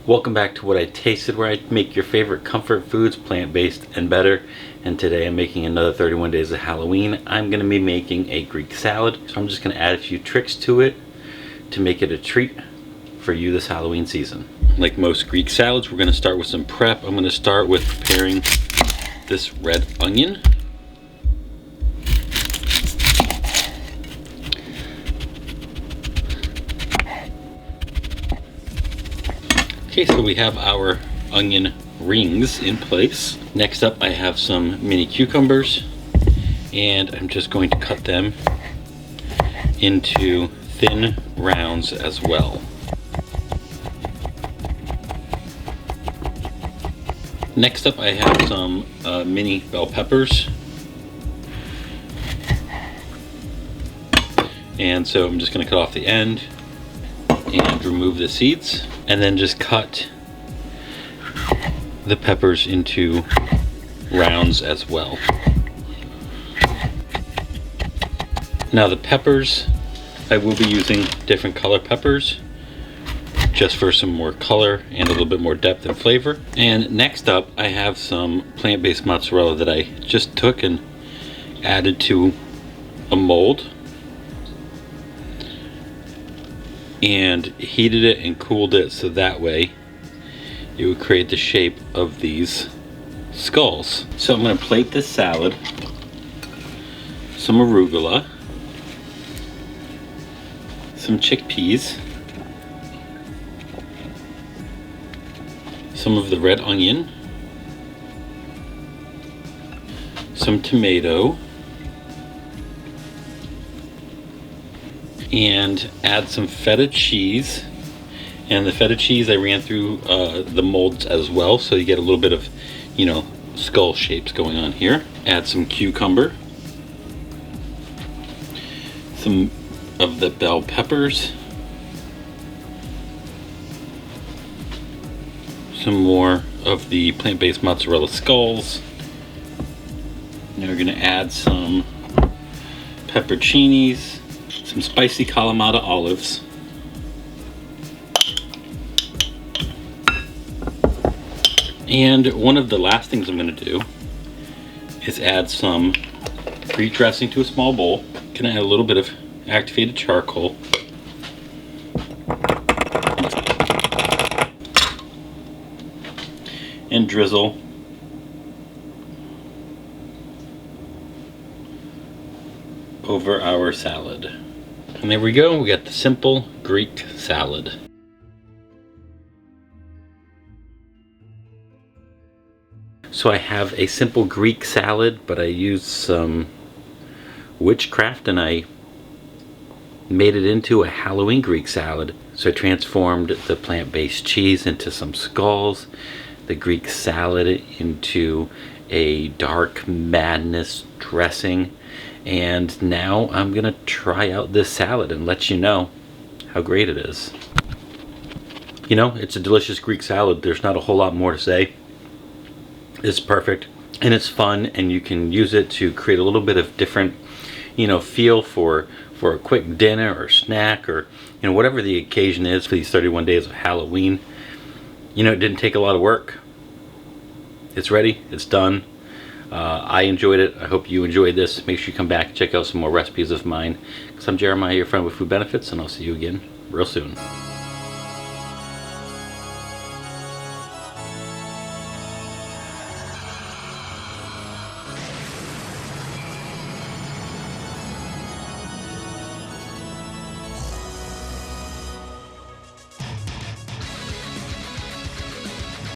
Welcome back to What I Tasted, where I make your favorite comfort foods plant-based and better. And today I'm making another 31 Days of Halloween. I'm going to be making a Greek salad. So I'm just going to add a few tricks to it to make it a treat for you this Halloween season. Like most Greek salads, we're going to start with some prep. I'm going to start with preparing this red onion. Okay, so we have our onion rings in place. Next up, I have some mini cucumbers, and I'm just going to cut them into thin rounds as well. Next up, I have some mini bell peppers. And so I'm just going to cut off the end and remove the seeds, and then just cut the peppers into rounds as well. Now the peppers, I will be using different color peppers just for some more color and a little bit more depth and flavor. And next up, I have some plant-based mozzarella that I just took and added to a mold and heated it and cooled it so that way it would create the shape of these skulls. So I'm going to plate this salad, some arugula, some chickpeas, some of the red onion, some tomato, and add some feta cheese. And the feta cheese I ran through the molds as well, so you get a little bit of, skull shapes going on here. Add some cucumber, some of the bell peppers, some more of the plant-based mozzarella skulls. Now we're going to add some pepperoncinis, some spicy Kalamata olives, and one of the last things I'm going to do is add some Greek dressing to a small bowl. Can add a little bit of activated charcoal, and drizzle over our salad. And there we go, we got the simple Greek salad. So I have a simple Greek salad, but I used some witchcraft and I made it into a Halloween Greek salad. So I transformed the plant-based cheese into some skulls, the Greek salad into a dark madness dressing, and now I'm gonna try out this salad and let you know how great it is. It's a delicious Greek salad. There's not a whole lot more to say. It's perfect and it's fun, and you can use it to create a little bit of different feel for a quick dinner or snack, or whatever the occasion is for these 31 days of Halloween. It didn't take a lot of work. It's ready, it's done. I enjoyed it. I hope you enjoyed this. Make sure you come back and check out some more recipes of mine, because I'm Jeremiah, your friend with Food Benefits, and I'll see you again real soon.